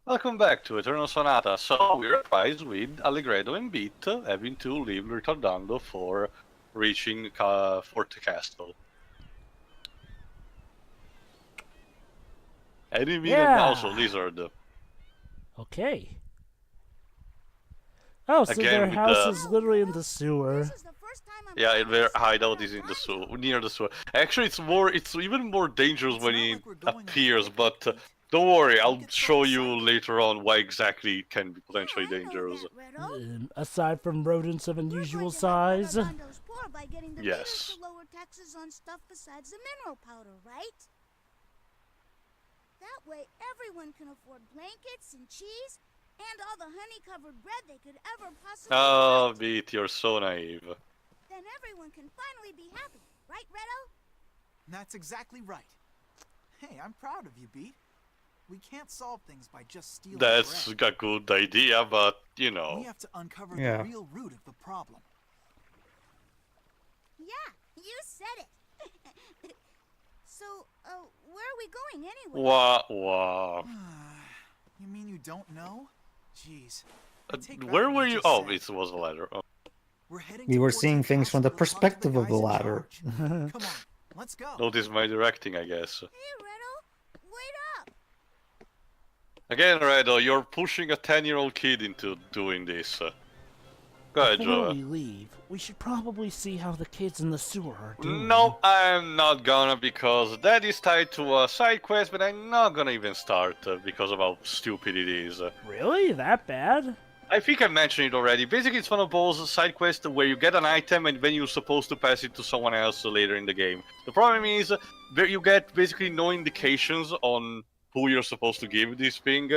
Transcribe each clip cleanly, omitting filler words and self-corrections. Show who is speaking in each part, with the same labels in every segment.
Speaker 1: Welcome back to Eternal Sonata. So we reprise with Allegretto and Beat, having to leave Ritardando for reaching Forte Castle. Enemy and also Lizard.
Speaker 2: Okay. Oh, so
Speaker 1: Again,
Speaker 2: their
Speaker 1: with
Speaker 2: house is literally in the sewer.
Speaker 1: Yeah, their hideout is in the sewer, near the sewer. Actually, it's even more dangerous when he appears, but don't worry, I'll show you later on why exactly it can be potentially dangerous.
Speaker 2: Aside from rodents of unusual size.
Speaker 1: Yes.
Speaker 3: Lower taxes on stuff besides the mineral powder, right? That way everyone can afford blankets and cheese and all the honey-covered bread they could ever possibly
Speaker 1: Oh,
Speaker 3: want.
Speaker 1: Beat, you're so naive.
Speaker 3: Then everyone can finally be happy, right, Redo?
Speaker 4: That's exactly right. Hey, I'm proud of you, Beat. We can't solve things by just stealing
Speaker 1: That's
Speaker 4: bread.
Speaker 1: a good idea, but, you know.
Speaker 4: We have to uncover the real root of the problem.
Speaker 3: Yeah, you said it. So, where are we going anyway?
Speaker 1: Wow.
Speaker 4: You mean you don't know? Jeez.
Speaker 1: Where were you? Oh, it was a ladder. Oh.
Speaker 5: We were seeing things from the perspective of the ladder.
Speaker 4: Come on, let's go.
Speaker 1: Notice my directing, I guess.
Speaker 3: Hey, Redo, wait up.
Speaker 1: Again, Redo, you're pushing a 10-year-old kid into doing this. Go ahead,
Speaker 2: Before
Speaker 1: Joe.
Speaker 2: we leave, we should probably see how the kids in the sewer are doing.
Speaker 1: No, I'm not gonna, because that is tied to a side quest, but I'm not gonna even start because of how stupid it is.
Speaker 2: Really? That bad?
Speaker 1: I think I mentioned it already. Basically, it's one of those side quests where you get an item and then you're supposed to pass it to someone else later in the game. The problem is that you get basically no indications on who you're supposed to give this thing,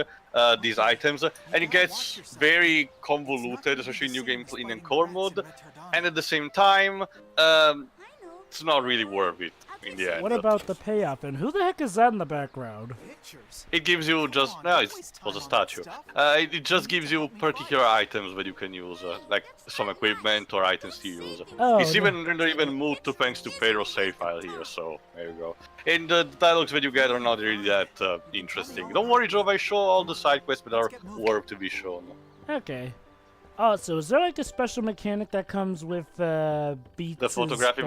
Speaker 1: these items, and it gets very convoluted, especially in New Game in core mode, and at the same time, it's not really worth it in the end.
Speaker 2: What about the payoff, and who the heck is that in the background?
Speaker 1: It gives you just, no, it was a statue. It just gives you particular items that you can use, like some equipment or items to use.
Speaker 2: Oh,
Speaker 1: It's even moved to thanks to Pedro's save file here, so there you go. And the dialogues that you get are not really that interesting. Don't worry, Joe, I show all the side quests that are worth to be shown.
Speaker 2: Okay. Oh, so is there like a special mechanic that comes with Beats'
Speaker 1: The photography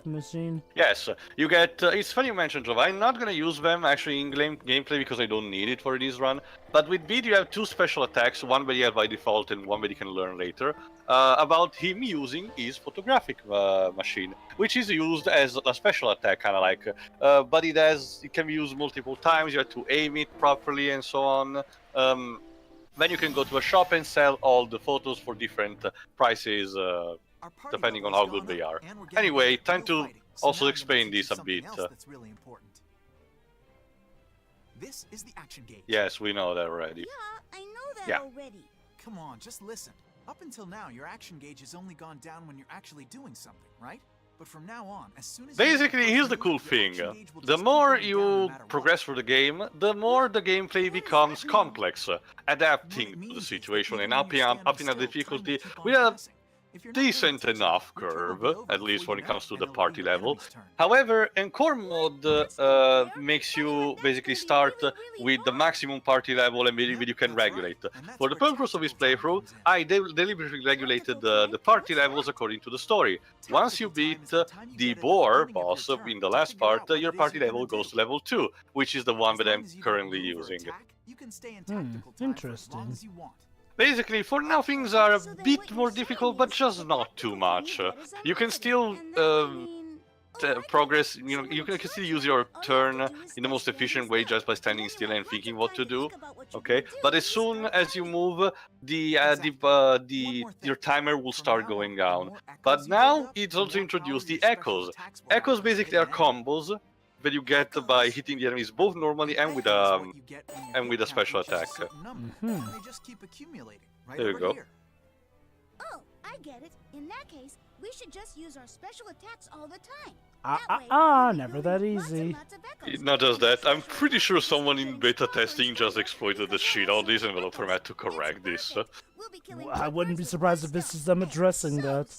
Speaker 2: machine?
Speaker 1: Yes, you get, it's funny you mentioned Java. I'm not gonna use them actually in gameplay because I don't need it for this run. But with Beat you have two special attacks, one that you have by default and one that you can learn later, about him using his photographic machine, which is used as a special attack, kind of like, but it can be used multiple times, you have to aim it properly and so on. Then you can go to a shop and sell all the photos for different prices, depending on how good they are. Anyway, time to also explain this a bit.
Speaker 4: This is the action gauge.
Speaker 1: Yes, we know that already.
Speaker 3: Yeah, I know that already.
Speaker 4: Come on, just listen. Up until now, your action gauge has only gone down when you're actually doing something, right? But from now on, as soon as
Speaker 1: basically, here's the cool thing. The more you progress through the game, the more the gameplay becomes complex, adapting to the situation and upping a difficulty with a decent enough curve, at least when it comes to the party level. However, in core mode makes you basically start with the maximum party level and maybe you can regulate. For the purpose of this playthrough, I deliberately regulated the party levels according to the story. Once you beat the boar boss in the last part, your party level goes to level 2, which is the one that I'm currently using.
Speaker 2: Interesting.
Speaker 1: Basically, for now things are a bit more difficult, but just not too much. You can still progress, you can still use your turn in the most efficient way just by standing still and thinking what to do, okay? But as soon as you move, your timer will start going down. But now it's also introduced the echoes. Echoes basically are combos that you get by hitting the enemies both normally and with a special attack. There you go.
Speaker 3: Oh, I get it. In that case, we should just use our special attacks all the time.
Speaker 2: Never that easy.
Speaker 1: Not just that, I'm pretty sure someone in beta testing just exploited the shit out of this and developer had to correct this.
Speaker 2: I wouldn't be surprised if this is them addressing that.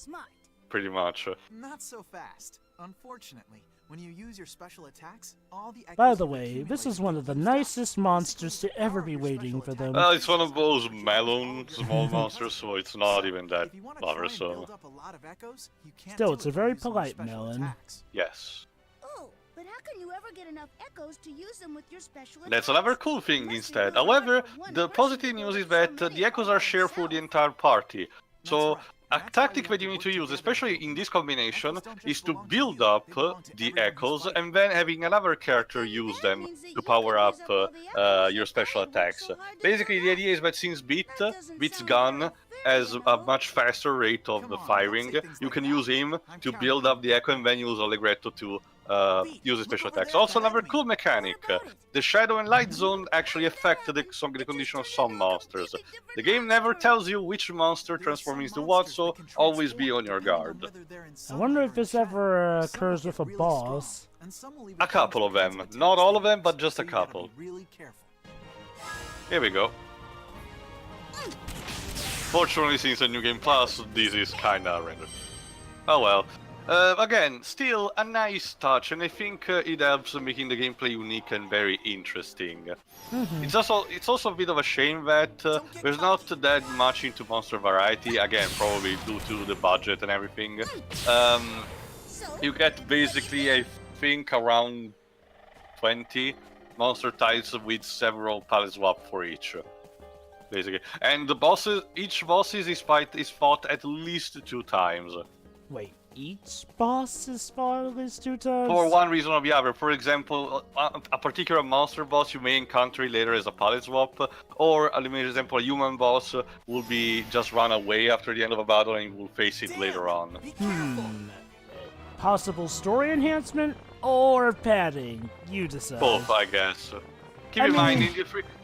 Speaker 1: Pretty much.
Speaker 4: Not so fast. Unfortunately, When you use your special attacks, all the
Speaker 2: By
Speaker 4: echoes
Speaker 2: the
Speaker 4: you
Speaker 2: way, this
Speaker 4: accumulate
Speaker 2: is one of the
Speaker 4: will boost up.
Speaker 2: nicest monsters to ever be waiting for them.
Speaker 1: It's one of those melon small monsters, so it's not even that
Speaker 4: If you want to try and
Speaker 1: bothersome.
Speaker 4: build up a lot of echoes, you can't
Speaker 2: Still,
Speaker 4: do
Speaker 2: it's
Speaker 4: it
Speaker 2: a
Speaker 4: by
Speaker 2: very
Speaker 4: using your
Speaker 2: polite
Speaker 4: special
Speaker 2: melon.
Speaker 4: attacks.
Speaker 1: Yes.
Speaker 3: Oh, but how can you ever get enough echoes to use them with your special
Speaker 1: That's
Speaker 3: attacks?
Speaker 1: another cool thing
Speaker 3: Unless
Speaker 1: instead.
Speaker 3: you're really
Speaker 1: However,
Speaker 3: good for one
Speaker 1: the
Speaker 3: person
Speaker 1: positive
Speaker 3: to
Speaker 1: news
Speaker 3: build
Speaker 1: is
Speaker 3: up so
Speaker 1: that
Speaker 3: many
Speaker 1: the echoes
Speaker 3: all
Speaker 1: are
Speaker 3: by
Speaker 1: shared through the
Speaker 3: itself.
Speaker 1: entire party. So,
Speaker 4: That's right.
Speaker 1: a
Speaker 4: That's why
Speaker 1: tactic
Speaker 4: you
Speaker 1: that
Speaker 4: have
Speaker 1: you
Speaker 4: to
Speaker 1: need
Speaker 4: work
Speaker 1: to use,
Speaker 4: together
Speaker 1: especially
Speaker 4: and
Speaker 1: in
Speaker 4: build
Speaker 1: this
Speaker 4: them.
Speaker 1: combination,
Speaker 4: Echoes don't just
Speaker 1: is to
Speaker 4: belong to
Speaker 1: build
Speaker 4: you,
Speaker 1: up
Speaker 4: they belong to
Speaker 1: the
Speaker 4: everyone who's
Speaker 1: echoes
Speaker 4: fighting.
Speaker 1: and then having another character
Speaker 3: Then
Speaker 1: use
Speaker 3: that
Speaker 1: them
Speaker 3: means that
Speaker 1: to
Speaker 3: you can
Speaker 1: power up
Speaker 3: use up all the echoes
Speaker 1: your
Speaker 3: that
Speaker 1: special
Speaker 3: Fred worked
Speaker 1: attacks.
Speaker 3: so hard to
Speaker 1: Basically,
Speaker 3: build
Speaker 1: the
Speaker 3: up.
Speaker 1: idea is that since
Speaker 3: That doesn't
Speaker 1: Beat's
Speaker 3: sound
Speaker 1: gun
Speaker 3: very
Speaker 1: has
Speaker 3: fair, you
Speaker 1: a
Speaker 3: know?
Speaker 1: much faster rate of
Speaker 4: Come on, don't
Speaker 1: firing,
Speaker 4: say things
Speaker 1: you
Speaker 4: like
Speaker 1: can
Speaker 4: that.
Speaker 1: use him
Speaker 4: I'm
Speaker 1: to
Speaker 4: counting
Speaker 1: build
Speaker 4: on
Speaker 1: up the
Speaker 4: you.
Speaker 1: echo and then use Allegretto to
Speaker 4: Beat,
Speaker 1: use the
Speaker 4: look
Speaker 1: special
Speaker 4: over
Speaker 1: attacks.
Speaker 4: there,
Speaker 1: Also,
Speaker 4: that
Speaker 1: another
Speaker 4: enemy.
Speaker 1: cool mechanic.
Speaker 3: What about it?
Speaker 1: The shadow and light zone actually affect the condition of some monsters. The game never tells you which monster
Speaker 4: There are
Speaker 1: transforms
Speaker 4: some
Speaker 1: into what,
Speaker 4: monsters
Speaker 1: so
Speaker 4: that can
Speaker 1: always be
Speaker 4: transform
Speaker 1: on your
Speaker 4: depending on
Speaker 1: guard.
Speaker 4: whether they're in
Speaker 2: I
Speaker 4: sunlight
Speaker 2: wonder
Speaker 4: or
Speaker 2: if
Speaker 4: in
Speaker 2: this
Speaker 4: shadow.
Speaker 2: ever
Speaker 4: Some will
Speaker 2: occurs
Speaker 4: get
Speaker 2: with a
Speaker 4: really
Speaker 2: boss.
Speaker 4: strong, and some will leave
Speaker 1: A couple of them.
Speaker 4: kinds
Speaker 1: Not all of them,
Speaker 4: attacks,
Speaker 1: but just
Speaker 4: so
Speaker 1: a
Speaker 4: you gotta
Speaker 1: couple.
Speaker 4: be really careful.
Speaker 1: Here we go. Fortunately, since a new game plus, this is kinda rendered. Oh well. Again, still a nice touch, and I think it helps making the gameplay unique and very interesting. It's also a bit of a shame that there's not that much into monster variety. Again, probably due to the budget and everything.
Speaker 3: So,
Speaker 1: You get basically, I think, around 20 monster types with several palette swap for each. Basically, and the bosses, each boss is fought at least 2 times.
Speaker 2: Wait, each boss is fought at least 2 times?
Speaker 1: For one reason or the other. For example, a particular monster boss you may encounter later as a palette swap, or, for example, a human boss will be just run away after the end of a battle and you will face it later on.
Speaker 4: Be careful.
Speaker 2: Possible story enhancement or padding? You decide.
Speaker 1: Both, I guess. Keep
Speaker 2: I
Speaker 1: in mind,
Speaker 2: mean-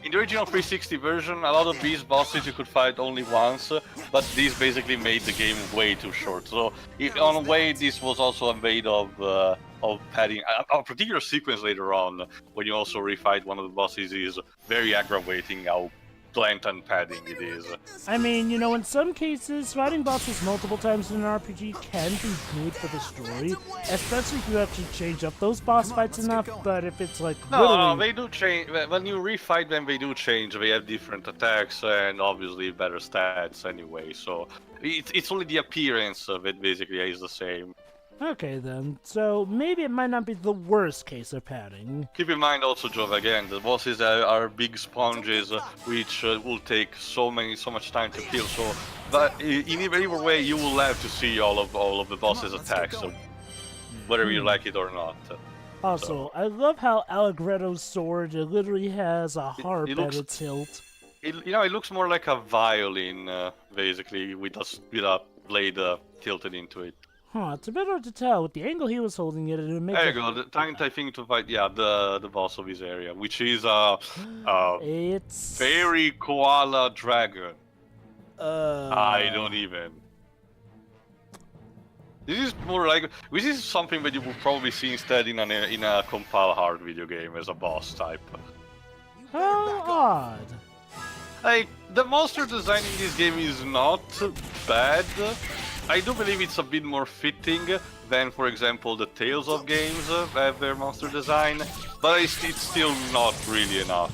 Speaker 1: in the original 360 version, a lot of these bosses you could fight only once, but this basically made the game way too short. So, on a way, this was also a way of padding. A particular sequence later on, when you also refight one of the bosses, is very aggravating how blunt and padding it is.
Speaker 2: I mean, you know, in some cases, fighting bosses multiple times in an RPG can be good for the story, especially if you actually change up those boss
Speaker 4: Come on,
Speaker 2: fights
Speaker 4: let's get
Speaker 2: enough,
Speaker 4: going.
Speaker 2: but if it's like
Speaker 1: No,
Speaker 2: literally...
Speaker 1: they do change. When you refight them, they do change. They have different attacks and obviously better stats anyway. So it's only the appearance of it basically is the same.
Speaker 2: Okay then, so maybe it might not be the worst case of padding.
Speaker 1: Keep in mind also, Joe, again, the bosses are big sponges, which will take so much time to kill. So, but in either way, you will have to see all of the bosses'
Speaker 4: let's get
Speaker 1: attacks,
Speaker 4: going.
Speaker 1: whether you like it or not.
Speaker 2: Also, I love how Allegretto's sword literally has a harp
Speaker 1: it looks-
Speaker 2: at its hilt.
Speaker 1: It looks more like a violin, basically, with a blade tilted into it.
Speaker 2: Huh, it's a bit hard to tell. With the angle he was holding it, it would make
Speaker 1: There you
Speaker 2: it...
Speaker 1: go. The time I think to fight, the boss of this area, which is
Speaker 2: It's...
Speaker 1: fairy koala dragon. I
Speaker 2: Uh...
Speaker 1: don't even. This is more like this is something that you would probably see instead in a compile hard video game as a boss type.
Speaker 4: You better back
Speaker 2: How
Speaker 4: off.
Speaker 2: odd.
Speaker 1: Like the monster design in this game is not bad. I do believe it's a bit more fitting than, for example, the Tales of games have their monster design, but it's still not really enough.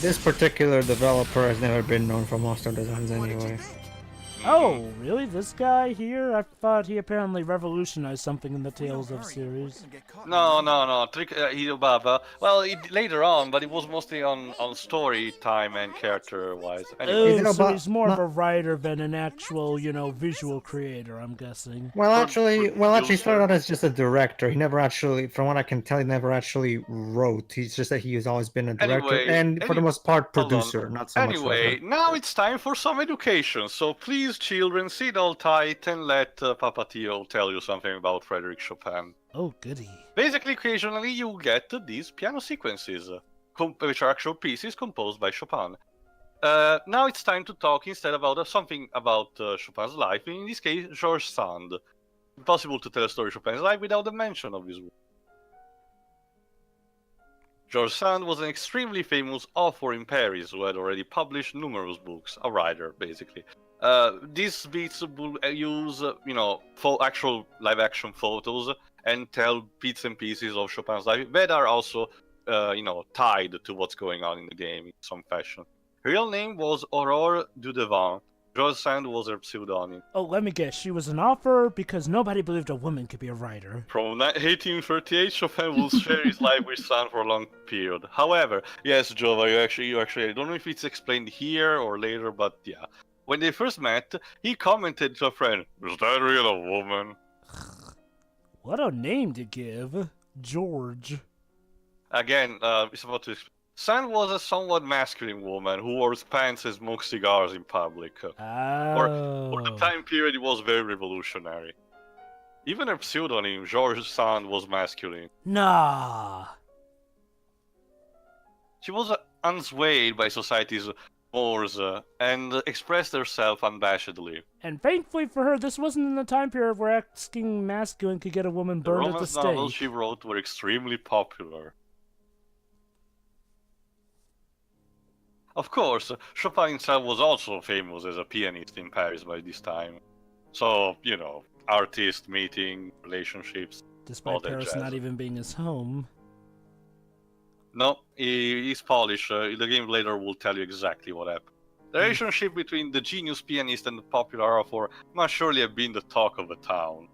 Speaker 5: This particular developer has never been known for monster designs
Speaker 4: What did you
Speaker 5: anyway.
Speaker 4: think?
Speaker 2: Oh, really? This guy here? I thought he apparently revolutionized something in the
Speaker 4: We don't
Speaker 2: Tales of
Speaker 4: hurry, we're
Speaker 2: series.
Speaker 4: gonna get caught in
Speaker 1: No,
Speaker 4: the
Speaker 1: well, later on, but it was mostly on story time and character-wise. Anyway,
Speaker 2: Oh,
Speaker 5: Isn't it
Speaker 2: so
Speaker 5: about-
Speaker 2: he's more of
Speaker 5: no-
Speaker 2: a writer than an actual, you know, visual creator, I'm guessing.
Speaker 5: Well,
Speaker 1: For-
Speaker 5: actually,
Speaker 1: for
Speaker 5: well, actually, he
Speaker 1: user.
Speaker 5: started out as just a director. He never actually, from what I can tell, he never actually wrote. He's just that he has always been a director,
Speaker 1: Anyway,
Speaker 5: and for the most part,
Speaker 1: hold on.
Speaker 5: producer, not so much
Speaker 1: Anyway,
Speaker 5: writer.
Speaker 1: now it's time for some education. So please, children, sit all tight and let Papa Tio tell you something about Frédéric Chopin.
Speaker 2: Oh, goody.
Speaker 1: Basically, occasionally you get these piano sequences, which are actual pieces composed by Chopin. Now it's time to talk instead about something about Chopin's life, in this case, Georges Sand. Impossible to tell a story of Chopin's life without the mention of this word. Georges Sand was an extremely famous author in Paris who had already published numerous books, a writer, basically. These beats will use, actual live-action photos and tell bits and pieces of Chopin's life that are also, tied to what's going on in the game in some fashion. Her real name was Aurore Dudevant. George Sand was her pseudonym.
Speaker 2: Oh, let me guess. She was an author because nobody believed a woman could be a writer.
Speaker 1: From 1838, Chopin will share his life with Sand for a long period. However, yes, Jova, you actually, I don't know if it's explained here or later, but yeah. When they first met, he commented to a friend, "Is that real a woman?"
Speaker 2: What a name to give. George.
Speaker 1: Again, it's about to explain. Sand was a somewhat masculine woman who wore pants and smoked cigars in public. For the time period, it was very revolutionary. Even her pseudonym, George Sand, was masculine.
Speaker 2: Nah.
Speaker 1: She was unswayed by society's mores and expressed herself unabashedly.
Speaker 2: And thankfully for her, this wasn't in the time period where acting masculine could get a woman burned at the
Speaker 1: romance
Speaker 2: stake.
Speaker 1: novels she wrote were extremely popular. Of course, Chopin himself was also famous as a pianist in Paris by this time. So, artist, meeting, relationships.
Speaker 2: Despite Paris not even being his home.
Speaker 1: No, he's Polish. The game later will tell you exactly what happened. The relationship between the genius pianist and the popular author must surely have been the talk of the town.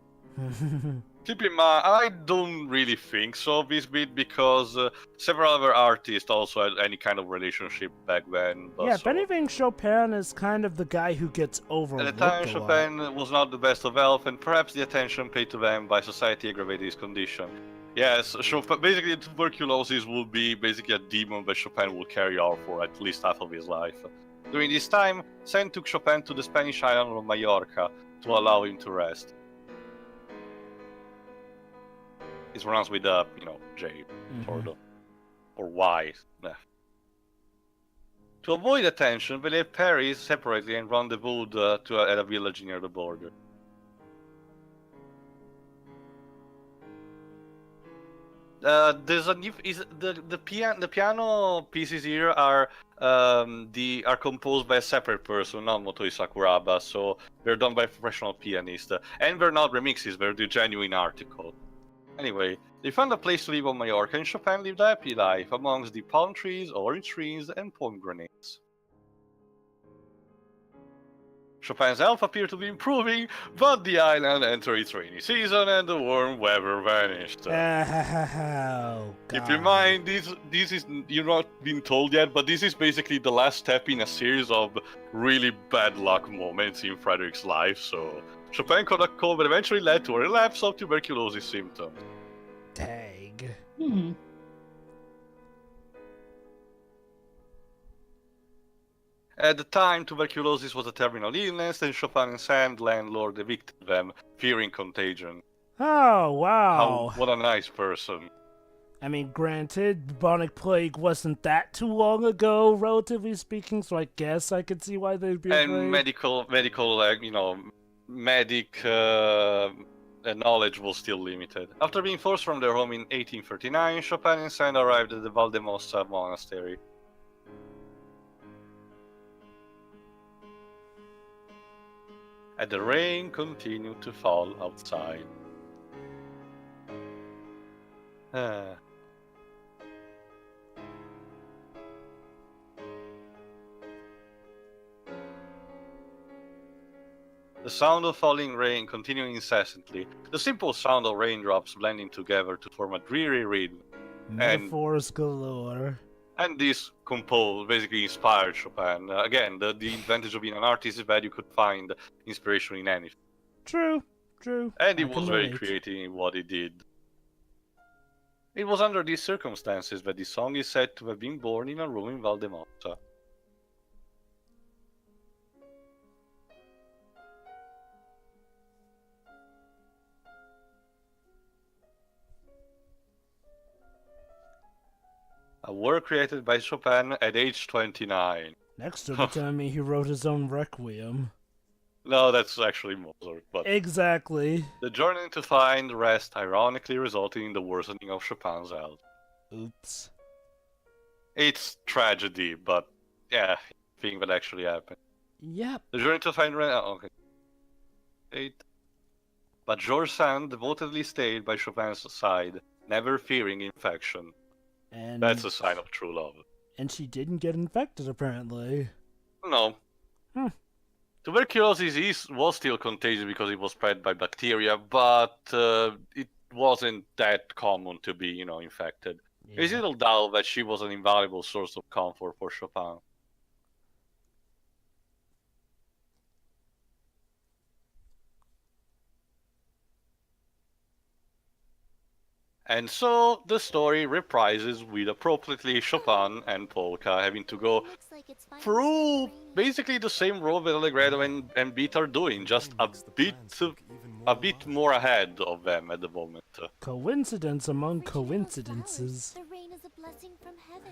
Speaker 1: Keep in mind, I don't really think so this bit because several other artists also had any kind of relationship back then.
Speaker 2: Yeah, if anything, Chopin is kind of the guy who gets overlooked.
Speaker 1: At the time, Chopin was not the best of health, and perhaps the attention paid to them by society aggravated his condition. Yes, basically tuberculosis will be basically a demon that Chopin will carry on for at least half of his life. During this time, Sand took Chopin to the Spanish island of Mallorca to allow him to rest. It's pronounced with a, J, sort of. Or Y. To avoid attention, they left Paris separately and rendezvoused at a village near the border. There's a new, the piano pieces here are composed by a separate person, not Motoi Sakuraba, so they're done by a professional pianist, and they're not remixes, they're the genuine article. Anyway, they found a place to live on Mallorca, and Chopin lived a happy life amongst the palm trees, orange trees, and pomegranates. Chopin's health appeared to be improving, but the island entered its rainy season and the warm weather vanished. Keep in mind, this is, you're not being told yet, but this is basically the last step in a series of really bad luck moments in Frédéric's life, so Chopin caught a cold that eventually led to a relapse of tuberculosis symptoms.
Speaker 2: Dang.
Speaker 1: At the time, tuberculosis was a terminal illness, and Chopin and Sand landlord evicted them, fearing contagion.
Speaker 2: Oh, wow.
Speaker 1: What a nice person.
Speaker 2: I mean, granted, bubonic plague wasn't that too long ago, relatively speaking, so I guess I could see why they'd be afraid.
Speaker 1: And medical, medic knowledge was still limited. After being forced from their home in 1839, Chopin and Sand arrived at the Valdemossa monastery. And the rain continued to fall outside. The sound of falling rain continuing incessantly, the simple sound of raindrops blending together to form a dreary rhythm.
Speaker 2: Metaphors galore.
Speaker 1: And this basically inspired Chopin. Again, the advantage of being an artist is that you could find inspiration in anything.
Speaker 2: True.
Speaker 1: And he was very creative in what he did. It was under these circumstances that the song is said to have been born in a room in Valdemossa. A work created by Chopin at age 29.
Speaker 2: Next to the time he wrote his own Requiem.
Speaker 1: No, that's actually Mozart. But
Speaker 2: exactly.
Speaker 1: The journey to find rest ironically resulted in the worsening of Chopin's health.
Speaker 2: Oops.
Speaker 1: It's tragedy, but yeah, thing that actually happened.
Speaker 2: Yep.
Speaker 1: The journey to find rest. Oh, okay. but George Sand devotedly stayed by Chopin's side, never fearing infection.
Speaker 2: And
Speaker 1: That's a sign of true love.
Speaker 2: And she didn't get infected, apparently.
Speaker 1: No. Tuberculosis was still contagious because it was spread by bacteria, but it wasn't that common to be, infected.
Speaker 2: Yeah.
Speaker 1: It's little doubt that she was an invaluable source of comfort for Chopin. And so the story reprises with appropriately Chopin and Polka having to go through basically the same road that Allegretto and Beat are doing, just a bit more ahead of them at the moment.
Speaker 2: Coincidence among coincidences.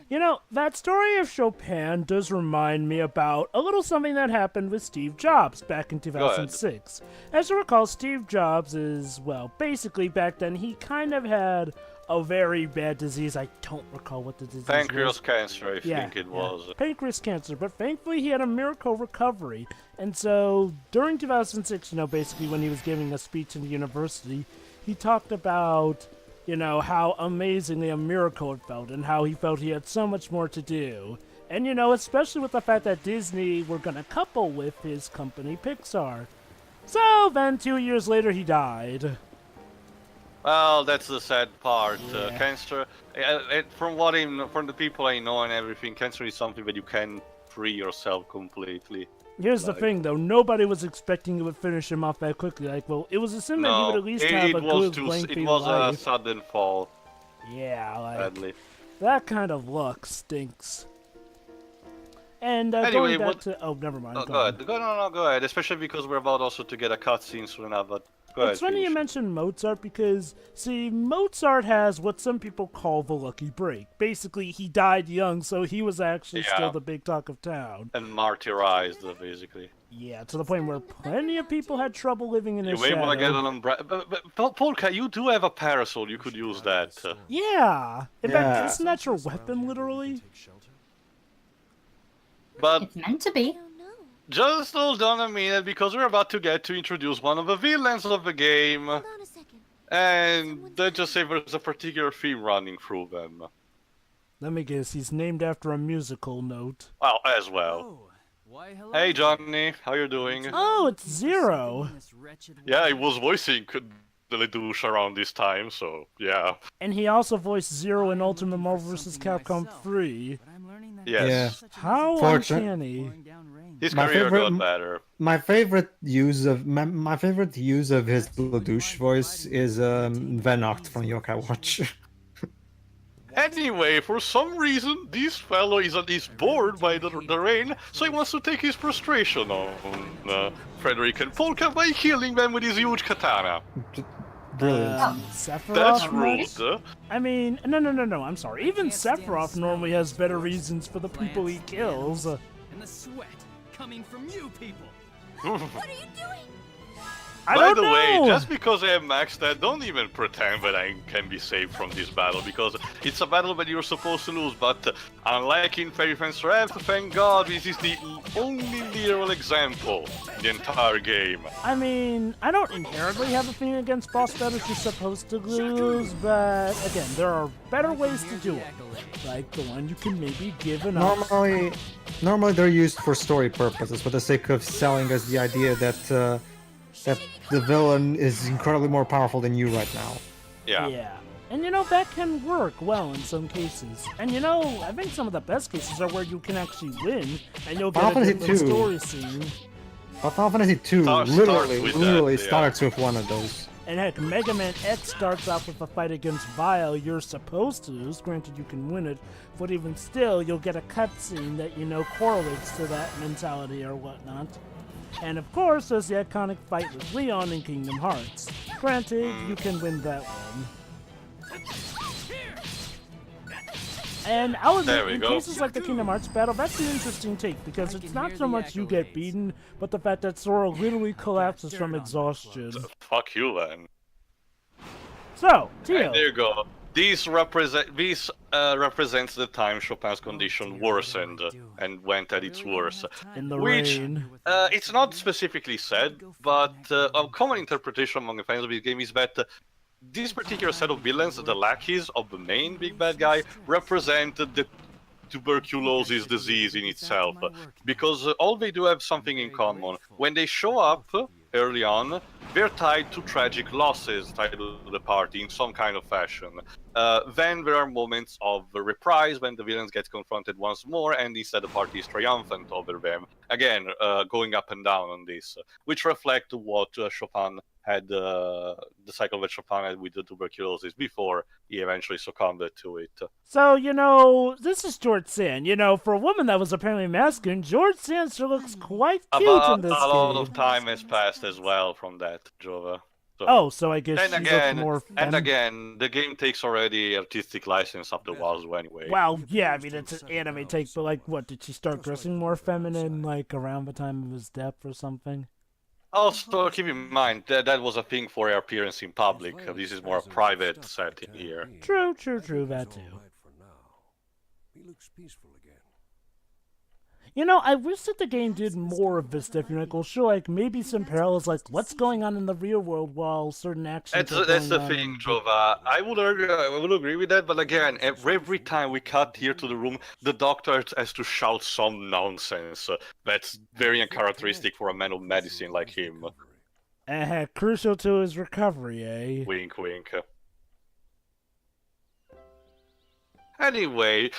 Speaker 2: You know, that story of Chopin does remind me about a little something that happened with Steve Jobs back in 2006. As you recall, Steve Jobs is, well, basically back then he kind of had a very bad disease. I don't recall what the disease
Speaker 1: Pancreas
Speaker 2: was.
Speaker 1: cancer, I think it was.
Speaker 2: Pancreas cancer, but thankfully he had a miracle recovery. And so during 2006, basically when he was giving a speech in the university, he talked about, how amazingly a miracle it felt and how he felt he had so much more to do. And, especially with the fact that Disney were going to couple with his company, Pixar. So then 2 years later, he died.
Speaker 1: Well, that's the sad part.
Speaker 2: Yeah.
Speaker 1: Cancer, from the people I know and everything, cancer is something that you can free yourself completely.
Speaker 2: Here's the thing, though. Nobody was expecting it would finish him off that quickly. It was assumed that he would at least have a good, lengthy
Speaker 1: it was
Speaker 2: life.
Speaker 1: a sudden fall,
Speaker 2: Yeah,
Speaker 1: sadly.
Speaker 2: that kind of luck stinks. And
Speaker 1: Anyway,
Speaker 2: going back to... Oh, never mind.
Speaker 1: Go ahead. Go ahead. Especially because we're about also to get a cutscene soon enough, but go ahead.
Speaker 2: It's funny you mentioned Mozart because, see, Mozart has what some people call the lucky break. Basically, he died young, so he was actually still the big talk of town.
Speaker 1: And martyrized, basically.
Speaker 2: Yeah, to the point where plenty of people had trouble living in his shadow.
Speaker 1: You may want to get an umbrella. But Polka, you do have a parasol. You could use that.
Speaker 2: Yeah. In fact, isn't that your weapon, literally?
Speaker 1: But
Speaker 6: It's meant to be.
Speaker 1: just hold on a minute, because we're about to get to introduce one of the villains of the game.
Speaker 3: Hold on a second.
Speaker 1: And let's just say there's a particular theme running through them.
Speaker 2: Let me guess, he's named after a musical note.
Speaker 1: Well, as well. Hey Johnny, how you doing?
Speaker 2: Oh, it's Zero.
Speaker 1: Yeah, I was voicing the Ledouche around this time, so yeah.
Speaker 2: And he also voiced Zero in Ultimate Marvel vs. Capcom 3.
Speaker 1: Yes.
Speaker 2: How uncanny.
Speaker 1: His
Speaker 5: My
Speaker 1: career
Speaker 5: favorite-
Speaker 1: got better.
Speaker 5: My favorite use of his Ledouche voice is Venoct from Yokai Watch.
Speaker 1: Anyway, for some reason, this fellow is bored by the rain, so he wants to take his frustration on Frédéric and Polka by killing them with his huge katana.
Speaker 5: Brilliant.
Speaker 2: Sephiroth
Speaker 1: That's
Speaker 2: much?
Speaker 1: rude.
Speaker 2: I mean, no, I'm sorry. Even Sephiroth normally has better reasons for the people he kills.
Speaker 7: And the sweat coming from you people.
Speaker 3: What are you doing?
Speaker 2: I
Speaker 1: By
Speaker 2: don't
Speaker 1: the
Speaker 2: know.
Speaker 1: way, just because I have maxed that, don't even pretend that I can be saved from this battle, because it's a battle that you're supposed to lose, but unlike in Fairy Fence Rap, thank God this is the only literal example in the entire game.
Speaker 2: I mean, I don't inherently have a thing against boss battles you're supposed to lose, but again, there are better ways to do it. Like the one you can maybe give an up.
Speaker 5: Normally they're used for story purposes, for the sake of selling us the idea that that the villain is incredibly more powerful than you right now.
Speaker 1: Yeah.
Speaker 2: And that can work well in some cases. And I think some of the best cases are where you can actually win, and you'll get
Speaker 5: Final
Speaker 2: a
Speaker 5: Fantasy
Speaker 2: different
Speaker 5: 2.
Speaker 2: story scene.
Speaker 5: But Final Fantasy 2 literally starts with one of those.
Speaker 2: And heck, Mega Man X starts off with a fight against Vile you're supposed to lose. Granted, you can win it, but even still, you'll get a cutscene that correlates to that mentality or whatnot. And of course, there's the iconic fight with Leon in Kingdom Hearts. Granted, you can win that one. And I'll admit, in cases like the Kingdom Hearts battle, that's an interesting take, because it's not so much you get beaten, but the fact that Sora literally collapses from exhaustion.
Speaker 1: Fuck you, then.
Speaker 2: So, Tio.
Speaker 1: And there you go. This represents the time Chopin's condition worsened and went at its worst.
Speaker 2: In the
Speaker 1: Which,
Speaker 2: rain.
Speaker 1: it's not specifically said, but a common interpretation among the fans of this game is that this particular set of villains, the lackeys of the main big bad guy, represent the tuberculosis disease in itself, because all they do have something in common. When they show up early on, they're tied to tragic losses, tied to the party in some kind of fashion. Then there are moments of reprise when the villains get confronted once more, and instead the party is triumphant over them. Again, going up and down on this, which reflect what Chopin had, the cycle that Chopin had with the tuberculosis before he eventually succumbed to it.
Speaker 2: So, this is George Sand. For a woman that was apparently masculine, George Sand sure looks quite cute in this game.
Speaker 1: A lot of time has passed as well from that, Jova.
Speaker 2: So I guess she looks more
Speaker 1: and again, the game takes already artistic license up the wazoo anyway.
Speaker 2: Well, yeah, I mean, it's an anime take, but what, did she start dressing more feminine, around the time of his death or something?
Speaker 1: Also, keep in mind, that was a thing for her appearance in public. This is more a private setting here.
Speaker 2: True, that too.
Speaker 6: He looks peaceful again.
Speaker 2: I wish that the game did more of this stuff. Show maybe some parallels, what's going on in the real world while certain actions.
Speaker 1: That's the thing, Jova. I would agree with that, but again, every time we cut here to the room, the doctor has to shout some nonsense. That's very uncharacteristic for a man of medicine like him.
Speaker 2: Crucial to his recovery, eh?
Speaker 1: Wink, wink. Anyway,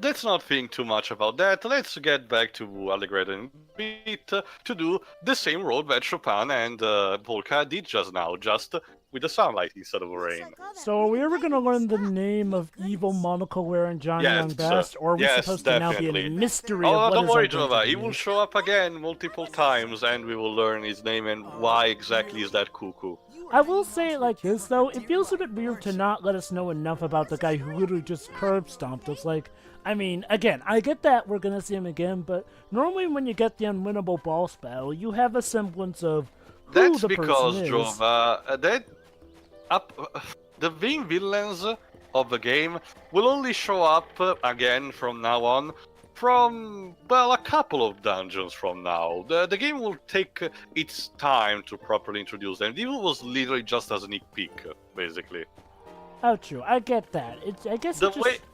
Speaker 1: let's not think too much about that. Let's get back to Allegretto and Beat to do the same role that Chopin and Polka did just now, just with the sunlight instead of rain.
Speaker 2: So are we ever going to learn the name of evil monocle-wearing Johnny Young Best, or are we supposed to now be a mystery of what
Speaker 1: don't worry,
Speaker 2: his
Speaker 1: Jova.
Speaker 2: identity
Speaker 1: He will
Speaker 2: is?
Speaker 1: show up again multiple times, and we will learn his name and why exactly is that cuckoo.
Speaker 2: I will say it like this, though. It feels a bit weird to not let us know enough about the guy who literally just curb stomped us. I mean, again, I get that we're going to see him again, but normally when you get the unwinnable boss battle, you have a semblance of who
Speaker 1: That's
Speaker 2: the
Speaker 1: because,
Speaker 2: person is.
Speaker 1: Jova, the main villains of the game will only show up again from now on from, a couple of dungeons from now. The game will take its time to properly introduce them. This was literally just a sneak peek, basically.
Speaker 2: Oh, true. I get that.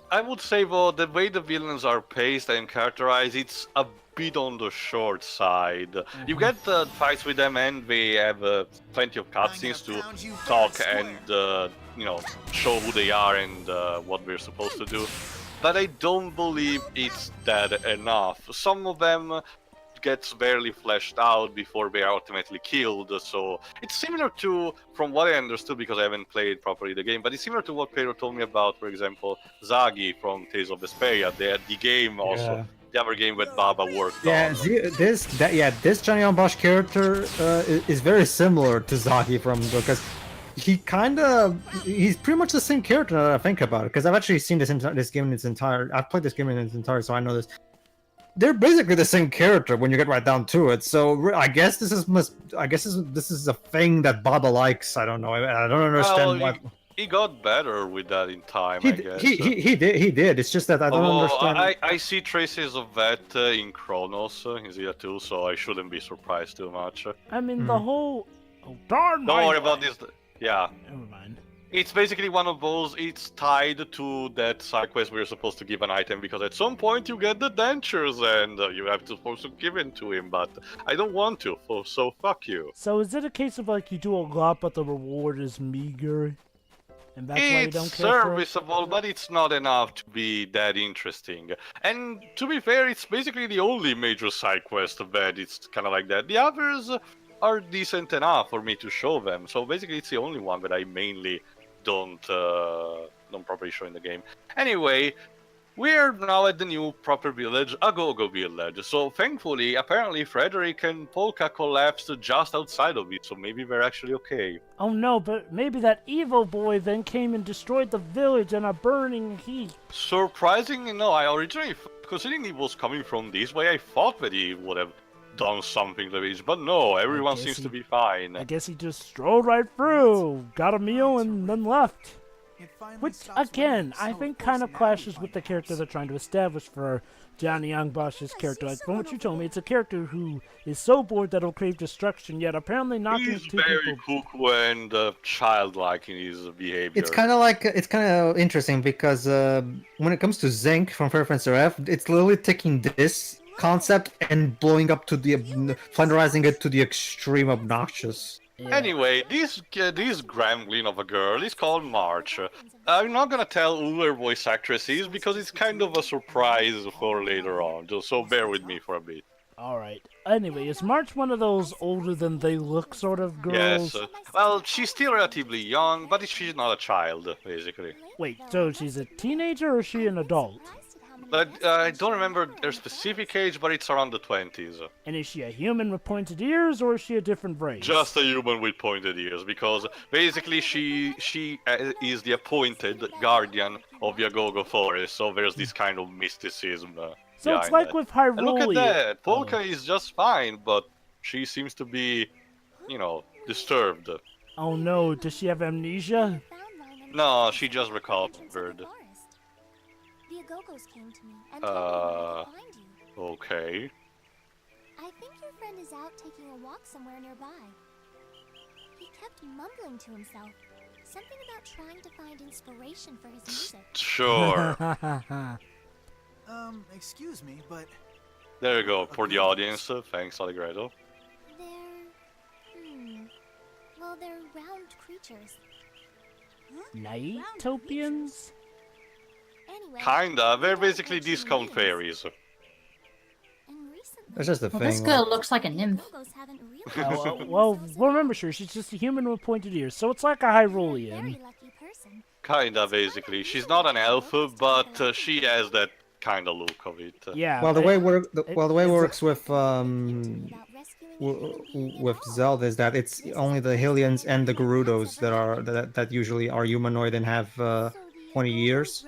Speaker 1: I would say, though, the way the villains are paced and characterized, it's a bit on the short side. You get fights with them, and they have plenty of cutscenes to talk and, show who they are and what we're supposed to do. But I don't believe it's that enough. Some of them gets barely fleshed out before they are ultimately killed, so it's similar to, from what I understood, because I haven't played properly the game, but it's similar to what Pedro told me about, for example, Zagi from Tales of Vesperia, the game also, the other game that Baba worked on.
Speaker 5: This Johnny Bosch character is very similar to Zagi from, because he's pretty much the same character now that I think about it, because I've actually seen this game in its entire, I've played this game in its entirety, so I know this. They're basically the same character when you get right down to it. So I guess this is a thing that Baba likes. I don't know. I don't understand why.
Speaker 1: He got better with that in time, I guess.
Speaker 5: He did. It's just that I don't understand.
Speaker 1: I see traces of that in Chronos in here too, so I shouldn't be surprised too much.
Speaker 2: I mean, the whole... Oh, darn!
Speaker 1: Don't worry about this. Yeah.
Speaker 2: Never mind.
Speaker 1: It's basically one of those, it's tied to that side quest where you're supposed to give an item, because at some point you get the dentures and you have to supposed to give it to him, but I don't want to, so fuck you.
Speaker 2: So is it a case of you do a lot but the reward is meager? And that's why you don't care
Speaker 1: serviceable, but it's not enough to be that interesting. And to be fair, it's basically the only major side quest that it's kind of like that. The others are decent enough for me to show them, so basically it's the only one that I mainly don't properly show in the game. Anyway, we're now at the new proper village, Agogo village. So thankfully, apparently Frédéric and Polka collapsed just outside of it, so maybe we're actually okay.
Speaker 2: Oh no, but maybe that evil boy then came and destroyed the village in a burning heat.
Speaker 1: Surprisingly, no. I originally, considering he was coming from this way, I thought that he would have done something to this, but no, everyone seems to be fine.
Speaker 2: I guess he just strolled right through, got a meal, and then left.
Speaker 4: It finally
Speaker 2: Which,
Speaker 4: stops
Speaker 2: again,
Speaker 4: raining,
Speaker 2: I
Speaker 4: so
Speaker 2: think
Speaker 4: of
Speaker 2: kind
Speaker 4: course
Speaker 2: of
Speaker 4: now
Speaker 2: clashes
Speaker 4: we
Speaker 2: with the
Speaker 4: find
Speaker 2: character
Speaker 4: house.
Speaker 2: they're trying to establish for Johnny Young Bosch's character. Like, from what you told me, it's a character who is so bored that he'll crave destruction, yet apparently knocking
Speaker 1: He's
Speaker 2: two
Speaker 1: very
Speaker 2: people...
Speaker 1: cuckoo and childlike in his behavior.
Speaker 5: It's kind of interesting because when it comes to Zinc from Fair Fencer F, it's literally taking this concept and blowing up to the flanderizing it to the extreme obnoxious.
Speaker 2: Yeah.
Speaker 1: Anyway, this gremlin of a girl is called March. I'm not gonna tell who her voice actress is because it's kind of a surprise for later on, so bear with me for a bit.
Speaker 2: Alright. Anyway, is March one of those older than they look sort of girls?
Speaker 1: Yes, well, she's still relatively young, but she's not a child, basically.
Speaker 2: Wait, so she's a teenager or is she an adult?
Speaker 1: But I don't remember her specific age, but it's around the 20s.
Speaker 2: And is she a human with pointed ears or is she a different race?
Speaker 1: Just a human with pointed ears, because basically she is the appointed guardian of the Agogo Forest, so there's this kind of mysticism
Speaker 2: So it's
Speaker 1: behind
Speaker 2: like
Speaker 1: that.
Speaker 2: with
Speaker 1: And look at
Speaker 2: Hyrule.
Speaker 1: that! Polka is just fine, but she seems to be, you know, disturbed.
Speaker 2: Oh no, does she have amnesia?
Speaker 1: No, she just recovered.
Speaker 3: The Agogos came to me and told me where to find you.
Speaker 1: Okay.
Speaker 3: I think your friend is out taking a walk somewhere nearby. He kept mumbling to himself, something about trying to find inspiration for his music.
Speaker 1: Sure.
Speaker 4: Excuse me, but
Speaker 1: There you go, for the audience. Thanks, Allegretto.
Speaker 3: Well, they're round creatures.
Speaker 2: Nightopians?
Speaker 3: Anyway,
Speaker 1: Kinda, they're basically discount fairies.
Speaker 3: and recently,
Speaker 5: That's just the
Speaker 8: Well,
Speaker 5: thing.
Speaker 8: this girl looks like a nymph.
Speaker 3: Agogos haven't really
Speaker 2: Well, remember, sure, she's just a human with pointed ears, so it's like a Hyrulean.
Speaker 3: Very lucky person.
Speaker 1: Kinda, basically. She's not an elf, but she has that kind of look of it.
Speaker 2: Yeah.
Speaker 5: Well, the way it works with
Speaker 3: About rescuing
Speaker 5: with Zelda is that it's only the Hylians and the Gerudos that usually are humanoid and have 20 years.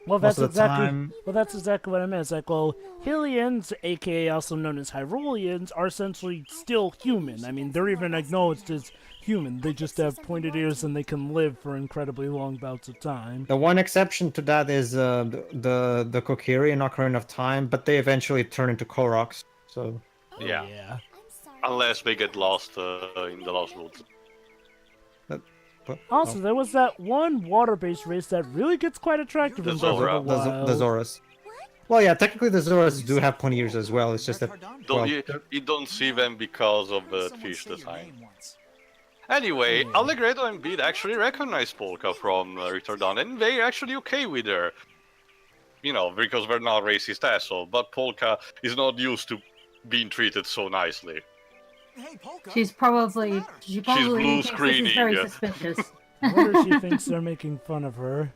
Speaker 2: Well,
Speaker 5: Most
Speaker 2: that's
Speaker 5: of the
Speaker 2: exactly.
Speaker 5: time-
Speaker 2: Well, that's exactly what I meant. It's like, well, Hylians, aka also known as Hyruleans, are essentially still human. I mean, they're even acknowledged as human. They just have pointed ears and they can live for incredibly long bouts of time.
Speaker 5: The one exception to that is the Kokiri in Ocarina of Time, but they eventually turn into Koroks. So
Speaker 1: Yeah.
Speaker 2: Yeah.
Speaker 3: I'm sorry.
Speaker 1: Unless they get lost in the Lost Woods.
Speaker 2: Also, there was that one water-based race that really gets quite attractive
Speaker 1: The
Speaker 2: in Breath of
Speaker 1: Zora.
Speaker 2: the Wild.
Speaker 5: the Zoras. Well, yeah, technically the Zoras do have 20 years as well. It's just that
Speaker 1: Don't,
Speaker 5: well,
Speaker 1: you don't see them because of the
Speaker 4: someone
Speaker 1: fish
Speaker 4: say your
Speaker 1: design.
Speaker 4: name once.
Speaker 1: Anyway, Allegretto and Beat actually recognize Polka from Return Dawn, and they're actually okay with her. You know, because they're not racist asshole, but Polka is not used to being treated so nicely.
Speaker 4: Hey, Polka.
Speaker 8: She's probably
Speaker 1: blue
Speaker 8: thinks this is very
Speaker 1: screening.
Speaker 8: suspicious.
Speaker 2: I wonder if she thinks they're making fun of her.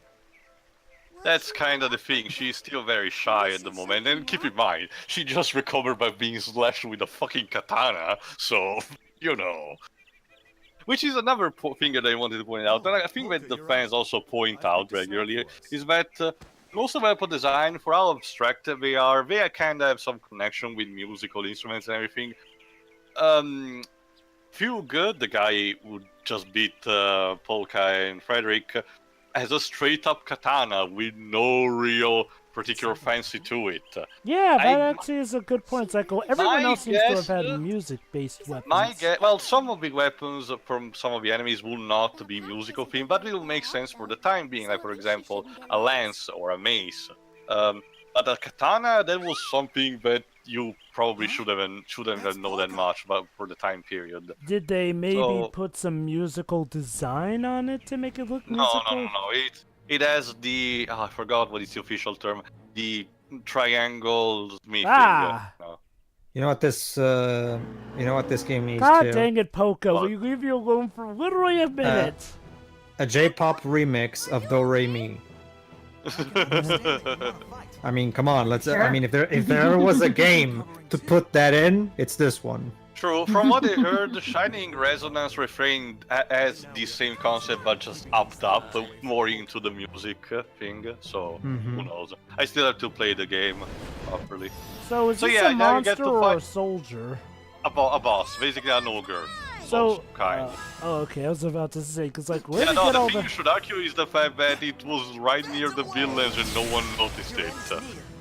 Speaker 1: That's kind of the thing, she's still very shy at the moment, and keep in mind, she just recovered by being slashed with a fucking katana, so, you know. Which is another thing that I wanted to point out, and I think that the fans also point out regularly, is that most of weapon design, for how abstract they kind of have some connection with musical instruments and everything. Feel Good, the guy who just beat Polka and Frédéric, has a straight-up katana with no real particular fancy to it.
Speaker 2: Yeah, that
Speaker 1: I-
Speaker 2: actually is a good point. It's like, well, everyone
Speaker 1: My
Speaker 2: else seems to have
Speaker 1: guess,
Speaker 2: had music-based weapons.
Speaker 1: My guess, well, some of the weapons from some of the enemies will not be musical themed, but it will make sense for the time being. Like, for example, a lance or a mace. But a katana, that was something that you probably shouldn't have known that much about for the time period.
Speaker 2: Did they maybe
Speaker 1: So-
Speaker 2: put some musical design on it to make it look
Speaker 1: No,
Speaker 2: musical?
Speaker 1: no. It has the I forgot what is the official term. The triangle smithing.
Speaker 2: Ah.
Speaker 1: No.
Speaker 5: you know what this game needs
Speaker 2: God
Speaker 5: too?
Speaker 2: dang it, Polka.
Speaker 1: What?
Speaker 2: We leave you alone for literally a minute.
Speaker 5: A J-pop remix of Do Re Mi. I mean, come on, let's. I
Speaker 8: Sure.
Speaker 5: mean, if there ever was a game to put that in, it's this one.
Speaker 1: True. From what I heard, the Shining Resonance refrain has the same concept, but just upped up, more into the music thing. So who knows? I still have to play the game properly.
Speaker 2: So is
Speaker 1: so
Speaker 2: this
Speaker 1: yeah,
Speaker 2: a
Speaker 1: now you get
Speaker 2: monster
Speaker 1: to
Speaker 2: or a
Speaker 1: fight-
Speaker 2: soldier?
Speaker 1: A boss, basically an ogre.
Speaker 2: So,
Speaker 1: some kind.
Speaker 2: oh, okay, I was about to say, because, like, where
Speaker 1: Yeah,
Speaker 2: did
Speaker 1: no,
Speaker 2: you get
Speaker 1: the
Speaker 2: all
Speaker 1: thing
Speaker 2: the...
Speaker 1: you should argue is the fact that it was right near the villains and no one noticed it.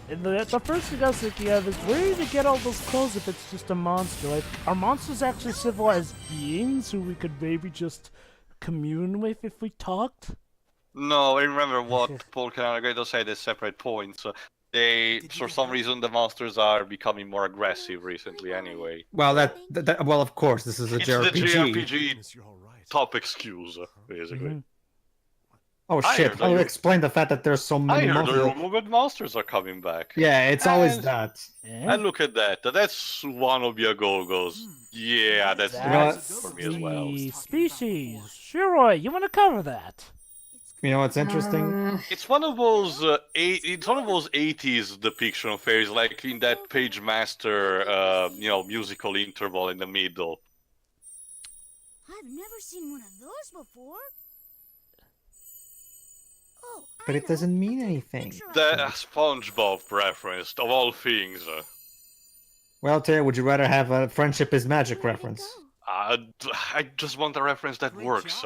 Speaker 2: And the first thing I was thinking of is, where did you get all those clothes if it's just a monster? Like, are monsters actually civilized beings who we could maybe just commune with if we talked?
Speaker 1: No, I remember what Polka and Allegretto said as separate points. They, for some reason, the monsters are becoming more aggressive recently anyway.
Speaker 5: Well, well, of course, this is a
Speaker 1: It's the
Speaker 5: JRPG.
Speaker 1: JRPG top excuse, basically.
Speaker 5: Oh
Speaker 1: I
Speaker 5: shit!
Speaker 1: heard
Speaker 5: How do
Speaker 1: that
Speaker 5: you
Speaker 1: you-
Speaker 5: explain the fact that there's so
Speaker 1: I
Speaker 5: many
Speaker 1: heard the
Speaker 5: monsters?
Speaker 1: rumor that monsters are coming back.
Speaker 5: Yeah, it's always
Speaker 1: And-
Speaker 5: that.
Speaker 1: And look at that. That's one of the Agogos. Yeah, that's
Speaker 2: That's
Speaker 1: for me as well.
Speaker 2: the species. Shiroi, you want to cover that?
Speaker 5: You know what's interesting?
Speaker 1: It's one of those it's one of those 80s depiction of fairies, like in that Page Master, musical interval in the middle.
Speaker 3: I've never seen one of those before. Oh,
Speaker 5: But it doesn't mean anything.
Speaker 1: The SpongeBob reference, of all things.
Speaker 5: Well, Terry, would you rather have a friendship is magic reference?
Speaker 1: I just want a reference that works.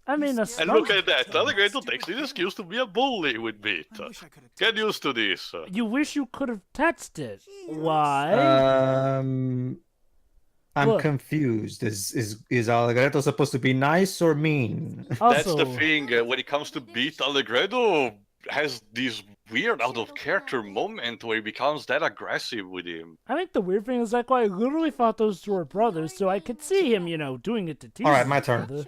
Speaker 2: I mean, a
Speaker 1: And look at that, Allegretto takes the excuse to be a bully with Beat. Get used to this.
Speaker 2: You wish you could have touched it. Why?
Speaker 5: I'm
Speaker 2: Look.
Speaker 5: confused. Is Allegretto supposed to be nice or mean?
Speaker 1: That's
Speaker 2: Also,
Speaker 1: the thing, when it comes to Beat, Allegretto has this weird out-of-character moment where he becomes that aggressive with him.
Speaker 2: I think the weird thing is, like, I literally thought those two were brothers, so I could see him, doing it to tease.
Speaker 5: All right, my
Speaker 2: his
Speaker 5: turn.
Speaker 2: brother.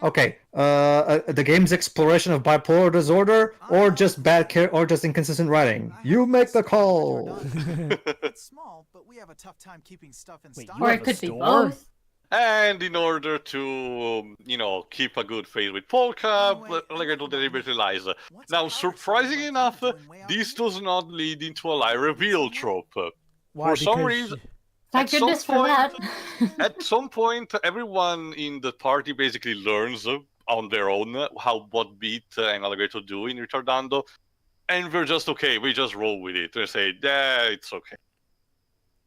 Speaker 5: Okay. The game's exploration of bipolar disorder, or just or just inconsistent writing. You make the call.
Speaker 4: It's small, but we have a tough time keeping stuff in
Speaker 2: Wait,
Speaker 4: stock.
Speaker 2: you
Speaker 8: Or
Speaker 2: have
Speaker 8: it
Speaker 2: a
Speaker 8: could be
Speaker 2: store?
Speaker 8: both.
Speaker 1: And in order to, keep a good faith with Polka, Allegretto deliberately lies. Now, surprisingly enough, this does not lead into a lie reveal trope.
Speaker 2: Why?
Speaker 1: For some
Speaker 2: Because-
Speaker 1: reason,
Speaker 8: Thank
Speaker 1: At some
Speaker 8: goodness for
Speaker 1: point-
Speaker 8: that.
Speaker 1: at some point, everyone in the party basically learns on their own what Beat and Allegretto do in Retardando, and we're just okay. We just roll with it. We say, yeah, it's okay.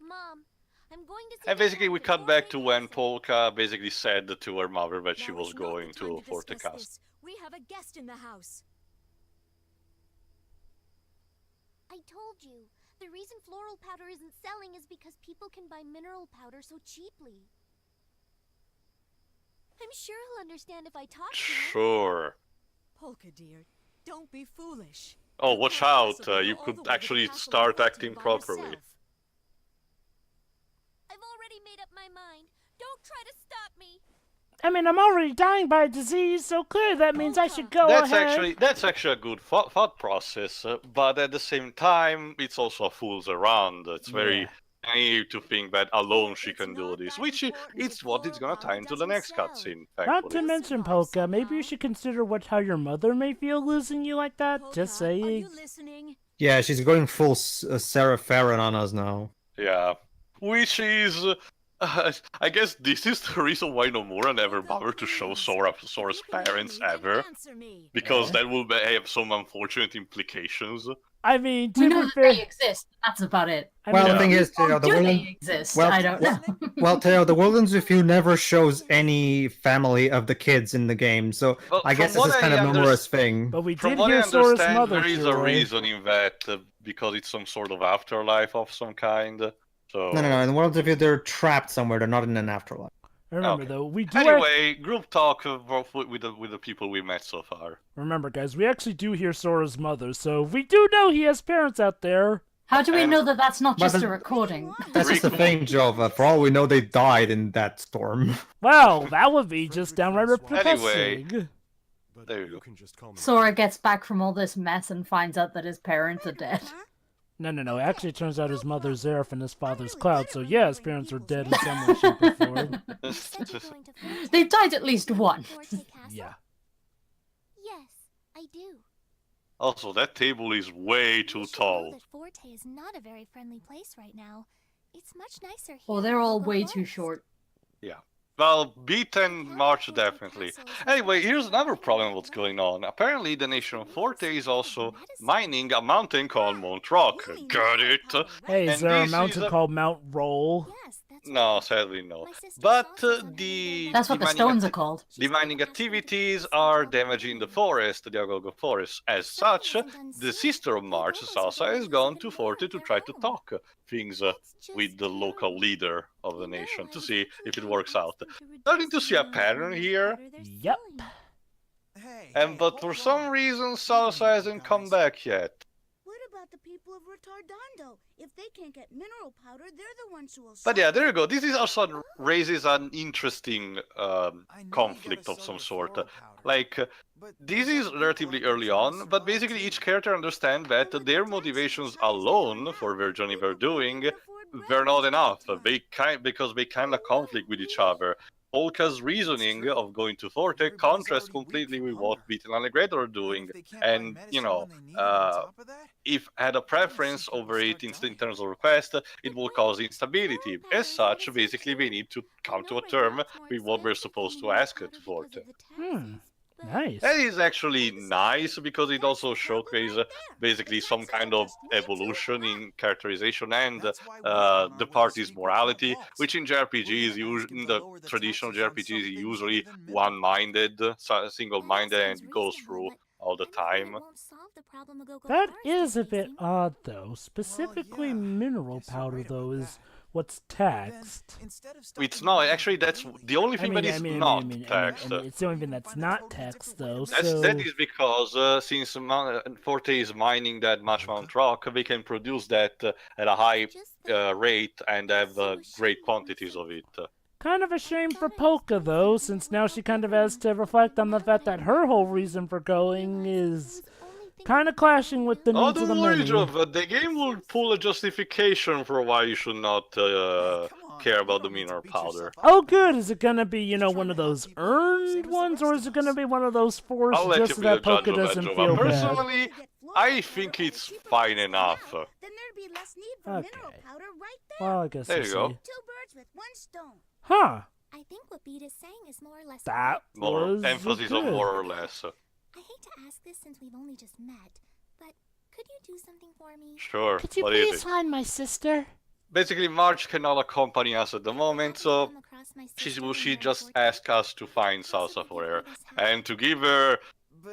Speaker 3: Mom, I'm going to see
Speaker 1: And
Speaker 3: the
Speaker 1: basically, we
Speaker 3: cat
Speaker 1: cut back to
Speaker 3: before
Speaker 1: when
Speaker 3: it is.
Speaker 1: Polka basically said to her mother that she
Speaker 9: Now
Speaker 1: was
Speaker 9: is not
Speaker 1: going
Speaker 9: the time
Speaker 1: to Forte
Speaker 9: discuss
Speaker 1: Cast.
Speaker 9: this. We have a guest in the house.
Speaker 3: I told you. The reason floral powder isn't selling is because people can buy mineral powder so cheaply. I'm sure he'll understand if I talk to him.
Speaker 1: Sure.
Speaker 9: Polka, dear, don't be foolish.
Speaker 1: Oh,
Speaker 9: You
Speaker 1: watch
Speaker 9: can't
Speaker 1: out.
Speaker 9: possibly
Speaker 1: You
Speaker 9: go all
Speaker 1: could
Speaker 9: the way to the
Speaker 1: actually
Speaker 9: castle
Speaker 1: start
Speaker 9: without
Speaker 1: acting
Speaker 9: by
Speaker 1: properly.
Speaker 9: yourself.
Speaker 3: I've already made up my mind. Don't try to stop me.
Speaker 2: I mean, I'm already dying by a disease, so clearly that means I should go
Speaker 1: That's
Speaker 2: ahead.
Speaker 1: actually a good thought process, but at the same time, it's also a fool's around. It's very naive to think that alone she can do this, which it's what it's gonna tie into the next cutscene.
Speaker 2: Not to
Speaker 1: Thankfully.
Speaker 2: mention, Polka, maybe you should consider how your mother may feel losing you like that. Just
Speaker 9: Polka, are
Speaker 2: saying.
Speaker 9: you listening?
Speaker 5: Yeah, she's going full Sarah Farron on us now.
Speaker 1: Yeah, which is. I guess this is the reason why Nomura never bothered to show Sora's parents ever,
Speaker 9: Answer me.
Speaker 1: because that will have some unfortunate implications.
Speaker 2: I mean,
Speaker 8: We
Speaker 2: to
Speaker 8: know
Speaker 2: be
Speaker 8: that
Speaker 2: fair,
Speaker 8: they exist. That's about it.
Speaker 2: I
Speaker 5: Well,
Speaker 2: mean,
Speaker 5: the thing is,
Speaker 8: Or
Speaker 5: Teo, the
Speaker 8: do
Speaker 5: Woodlands,
Speaker 8: they exist?
Speaker 5: well,
Speaker 8: I don't know.
Speaker 5: well, Teo, the Woodlands with You never shows any family of the kids in the game, so
Speaker 1: Well,
Speaker 5: I guess
Speaker 1: from
Speaker 5: this is
Speaker 1: what
Speaker 5: kind
Speaker 1: I
Speaker 5: of Nomura's thing.
Speaker 2: but we
Speaker 1: From
Speaker 2: did
Speaker 1: what I
Speaker 2: hear Sora's
Speaker 1: understand,
Speaker 2: mother.
Speaker 1: there is a
Speaker 2: Shiroi.
Speaker 1: reason in that, because it's some sort of afterlife of some kind. So
Speaker 5: No. In the Worlds of You, they're trapped somewhere. They're not in an afterlife.
Speaker 2: Remember,
Speaker 1: Okay.
Speaker 2: though, we do.
Speaker 1: Anyway, group talk with the people we met so far.
Speaker 2: Remember, guys, we actually do hear Sora's mother, so we do know he has parents out there.
Speaker 8: How do we
Speaker 1: And-
Speaker 8: know that that's not
Speaker 5: But
Speaker 8: just
Speaker 5: the-
Speaker 8: a recording?
Speaker 5: That's just the thing, Jova. For all we know, they died in that storm.
Speaker 2: Well, that would be just downright
Speaker 1: Anyway.
Speaker 2: depressing.
Speaker 1: There you go.
Speaker 6: can just call me.
Speaker 8: Sora gets back from all this mess and finds out that his parents are dead.
Speaker 2: No. Actually, it turns out his mother's Zeref and his father's Cloud, so yeah, his parents are dead in some way, shape, or form.
Speaker 3: You said you're going to Forte.
Speaker 8: They've died at least once.
Speaker 3: Forte Castle?
Speaker 2: Yeah.
Speaker 3: Yes, I do.
Speaker 1: Also, that table is way
Speaker 3: You
Speaker 1: too
Speaker 3: should know
Speaker 1: tall.
Speaker 3: that Forte is not a very friendly place right now. It's much nicer here.
Speaker 8: Well, they're
Speaker 3: in
Speaker 8: all
Speaker 3: Agogo
Speaker 8: way too
Speaker 3: Forest.
Speaker 8: short.
Speaker 1: Well, Beat and March definitely. Anyway, here's another problem what's going on. Apparently, the nation of Forte is also mining a mountain called Mount Rock. Got it?
Speaker 2: Hey, is
Speaker 1: And
Speaker 2: there a
Speaker 1: this
Speaker 2: mountain
Speaker 1: is a-
Speaker 2: called Mount Roll?
Speaker 3: Yes, that's
Speaker 1: No, sadly no.
Speaker 3: My sister's
Speaker 1: But
Speaker 3: sauce is on
Speaker 1: the
Speaker 8: That's what the
Speaker 1: mining
Speaker 8: stones are called.
Speaker 1: the mining activities are damaging the forest, the Agogo Forest. As such, the sister of March, Salsa, has gone to Forte to try to talk things with the local leader of the nation to see if it works out. Starting to see a pattern here,
Speaker 2: Yep.
Speaker 1: but for some reason Salsa hasn't come back yet.
Speaker 10: What about the people of Retardando? If they can't get mineral powder, they're the ones who will.
Speaker 1: But yeah, there you go. This is also raises an interesting conflict of some sort. Like, this is relatively early on, but basically each character understands that their motivations alone for their journey they're doing, they're not enough. Because they kind of conflict with each other. Polka's reasoning of going to Forte contrasts completely with what Beat and Allegretto are doing, and you know, if had a preference over it in terms of request, it will cause instability. As such, basically, we need to come to a term with what we're supposed to ask to Forte.
Speaker 2: Nice.
Speaker 1: That is actually nice because it also showcases basically some kind of evolution in characterization and the party's morality, which in JRPGs, in the traditional JRPGs, is usually one-minded, single-minded, and goes through all the time.
Speaker 2: That is a bit odd, though. Specifically, mineral powder, though, is what's taxed.
Speaker 1: It's not, actually, that's the only thing that is not taxed.
Speaker 2: It's the only thing that's not taxed, though.
Speaker 1: That is because since Forte is mining that much Mount Rock, they can produce that at a high rate and have great quantities of it.
Speaker 2: Kind of a shame for Polka, though, since now she kind of has to reflect on the fact that her whole reason for going is kind of clashing with the needs of the
Speaker 1: don't worry,
Speaker 2: menu.
Speaker 1: Joe, the game will pull a justification for why you should not care about the mineral powder.
Speaker 2: Oh, good. Is it gonna be, one of those earned ones, or is it gonna be one of those forced
Speaker 1: I'll let
Speaker 2: just
Speaker 1: you
Speaker 2: so
Speaker 1: be
Speaker 2: that
Speaker 1: the judge
Speaker 2: Polka
Speaker 1: of that,
Speaker 2: doesn't
Speaker 1: Joe.
Speaker 2: feel bad?
Speaker 1: Personally, I think it's fine enough.
Speaker 10: Then there'd be less need for mineral
Speaker 2: Okay.
Speaker 10: powder right there.
Speaker 2: Well, I guess
Speaker 1: There
Speaker 2: we'll
Speaker 1: you go.
Speaker 2: see.
Speaker 10: 2 birds with 1 stone.
Speaker 2: Huh.
Speaker 3: I think what Beat is saying is more or less
Speaker 2: That
Speaker 1: More
Speaker 2: was
Speaker 1: emphasis
Speaker 2: good.
Speaker 1: on more or less.
Speaker 3: I hate to ask this since we've only just met, but could you do something for me?
Speaker 1: Sure.
Speaker 2: Could you
Speaker 1: what is
Speaker 2: please
Speaker 1: it?
Speaker 2: find my sister?
Speaker 1: Basically, March cannot accompany us at the moment, so she just asked us to find Salsa for her and to give her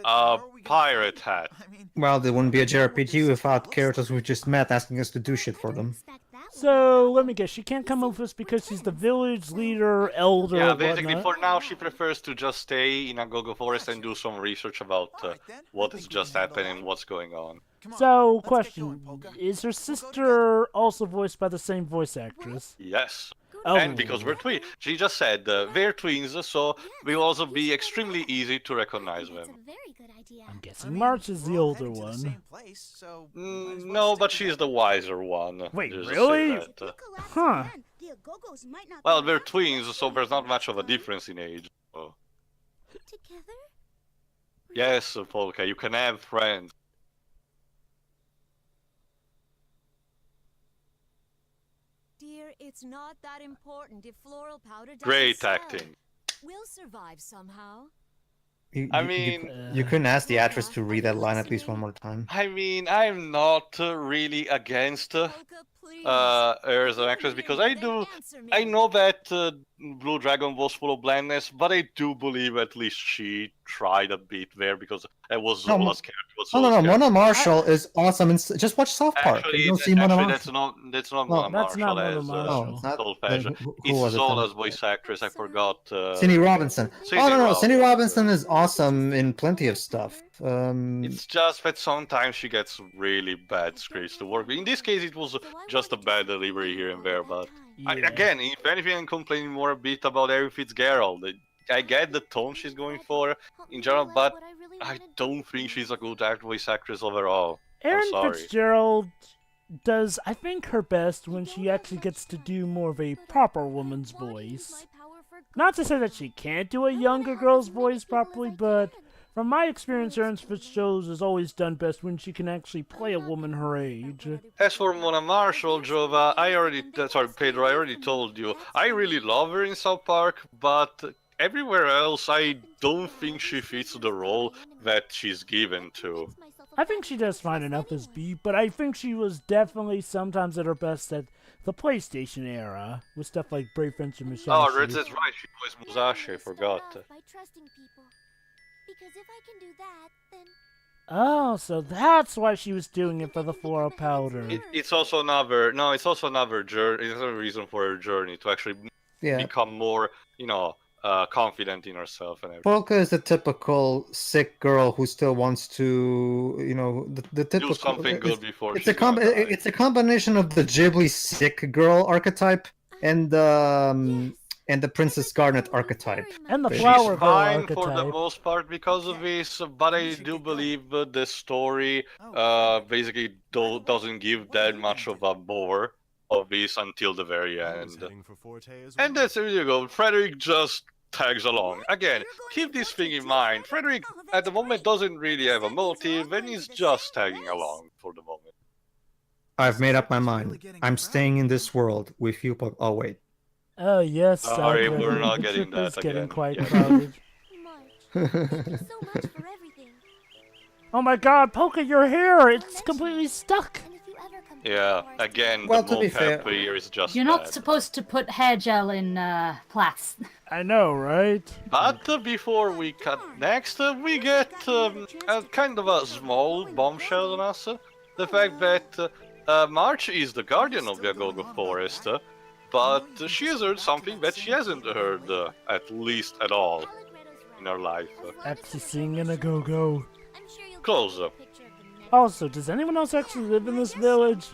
Speaker 1: a pirate hat.
Speaker 5: Well, there wouldn't be a JRPG without characters we just met asking us to do shit for them.
Speaker 2: So, let me guess, she can't come with us because she's the village leader, elder,
Speaker 1: Yeah,
Speaker 2: and
Speaker 1: basically,
Speaker 2: whatnot?
Speaker 1: for now, she prefers to just stay in Agogo Forest and do some research about what has just happened and what's going on.
Speaker 2: So, question, is her sister also voiced by the same voice actress?
Speaker 1: Yes.
Speaker 2: Oh.
Speaker 1: And because we're twins. She just said they're twins, so will also be extremely easy to recognize them.
Speaker 2: I'm guessing March is the older one.
Speaker 1: No, but she's the wiser one.
Speaker 2: Wait,
Speaker 1: Just say
Speaker 2: really?
Speaker 1: that.
Speaker 2: Huh.
Speaker 10: The Agogos might not
Speaker 1: Well,
Speaker 10: be
Speaker 1: they're
Speaker 10: happy
Speaker 1: twins,
Speaker 10: about
Speaker 1: so
Speaker 10: you
Speaker 1: there's not
Speaker 10: being
Speaker 1: much of a
Speaker 10: gone.
Speaker 1: difference in age. So.
Speaker 3: Together?
Speaker 1: Yes, Polka, you can have friends.
Speaker 9: Dear, it's not that important if floral powder doesn't
Speaker 1: Great
Speaker 9: sell.
Speaker 1: acting.
Speaker 9: We'll survive somehow.
Speaker 5: You couldn't ask the actress to read that line at least one more time.
Speaker 1: I mean, I'm not really against her as an actress because I know that Blue Dragon was full of blandness, but I do believe at least she tried a bit there because it was Zola's character.
Speaker 5: No, Mona Marshall is awesome. And just watch South Park.
Speaker 1: Actually,
Speaker 5: You don't see Mona Marshall.
Speaker 1: that's not Mona
Speaker 2: that's
Speaker 1: Marshall.
Speaker 2: not Mona
Speaker 1: as,
Speaker 2: Marshall.
Speaker 5: it's not.
Speaker 1: Soul
Speaker 5: Then
Speaker 1: Fashion.
Speaker 5: who
Speaker 1: It's
Speaker 5: was it then?
Speaker 1: Zola's voice actress. I forgot.
Speaker 5: Cindy Robinson.
Speaker 1: Cindy
Speaker 5: No. Cindy
Speaker 1: Robinson.
Speaker 5: Robinson is awesome in plenty of stuff.
Speaker 1: It's just that sometimes she gets really bad scripts to work with. In this case, it was just a bad delivery here and there, but again, if anything, I'm complaining more a bit about Harry Fitzgerald. I get the tone she's going for in general, but I don't think she's a good voice actress overall.
Speaker 2: Erin
Speaker 1: sorry.
Speaker 2: Fitzgerald does, I think, her best when she actually gets to do more of a proper woman's voice. Not to say that she can't do a younger girl's voice properly, but from my experience, Erin Fitzgerald has always done best when she can actually play a woman her age.
Speaker 1: As for Mona Marshall, Jova, Pedro, I already told you, I really love her in South Park, but everywhere else, I don't think she fits the role that she's given to.
Speaker 2: I think she does fine enough as Bee, but I think she was definitely sometimes at her best at the PlayStation era with stuff like Brave Friendship Musashi.
Speaker 1: Oh, that's right. She was Musashi. I forgot.
Speaker 3: By trusting people. Because if I can do that, then
Speaker 2: Oh, so that's why she was doing it for the floral powder.
Speaker 1: It's also another. No, it's also another journey. It's another reason for her journey to actually become more, confident in herself and everything.
Speaker 5: Polka is the typical sick girl who still wants to, the typical.
Speaker 1: Do something good before
Speaker 5: it's
Speaker 1: she's gonna die.
Speaker 5: It's a combination of the Ghibli sick girl archetype and the Princess Garnet archetype.
Speaker 2: And the
Speaker 1: She's
Speaker 2: flower girl
Speaker 1: fine
Speaker 2: archetype.
Speaker 1: for the most part because of this, but I do believe the story basically doesn't give that much of a bore of this until the very end. And that's there you go. Frédéric just tags along. Again, keep this thing in mind. Frédéric at the moment doesn't really have a motive and he's just tagging along for the moment.
Speaker 5: I've made up my mind. I'm staying in this world with you, Polka. Oh, wait.
Speaker 2: Oh, yes.
Speaker 1: Sorry,
Speaker 2: Allegretto.
Speaker 1: we're not
Speaker 2: The
Speaker 1: getting
Speaker 2: trip is
Speaker 1: that
Speaker 2: getting
Speaker 1: again.
Speaker 2: quite
Speaker 1: Yeah.
Speaker 2: crowded.
Speaker 3: March, thank you so much for everything.
Speaker 2: Oh my god, Polka, your hair! It's completely stuck!
Speaker 3: And if you ever come to
Speaker 1: Yeah,
Speaker 3: Forest,
Speaker 1: again,
Speaker 5: Well,
Speaker 1: the
Speaker 5: to be fair-
Speaker 1: mocap here is just
Speaker 8: You're not
Speaker 1: bad.
Speaker 8: supposed to put hair gel in plaits.
Speaker 2: I know, right?
Speaker 1: But before we cut next, we get a kind of a small bombshell on us. The fact that March is the guardian of the Agogo Forest, but she has heard something that she hasn't heard, at least at all, in her life.
Speaker 2: Actually seeing an Agogo.
Speaker 3: I'm sure you'll
Speaker 1: Close.
Speaker 3: get a picture of them next.
Speaker 2: Also, does anyone else actually live in this village?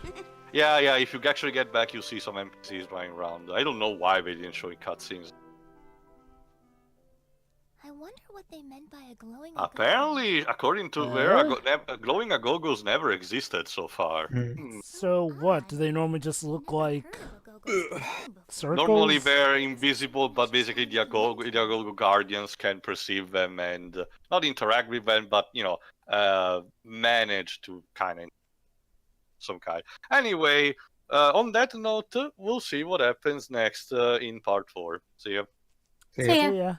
Speaker 1: Yeah, if you actually get back, you'll see some NPCs running around. I don't know why they didn't show in cutscenes.
Speaker 3: I wonder what they meant by a glowing
Speaker 1: Apparently, according to glowing Agogos never existed so far.
Speaker 2: So what, do they normally just look like circles?
Speaker 1: Normally they're invisible, but basically the Agogo Guardians can perceive them and not interact with them, but manage to kind of some kind. Anyway, on that note, we'll see what happens next in part 4. See ya.
Speaker 8: See ya.
Speaker 2: Yeah.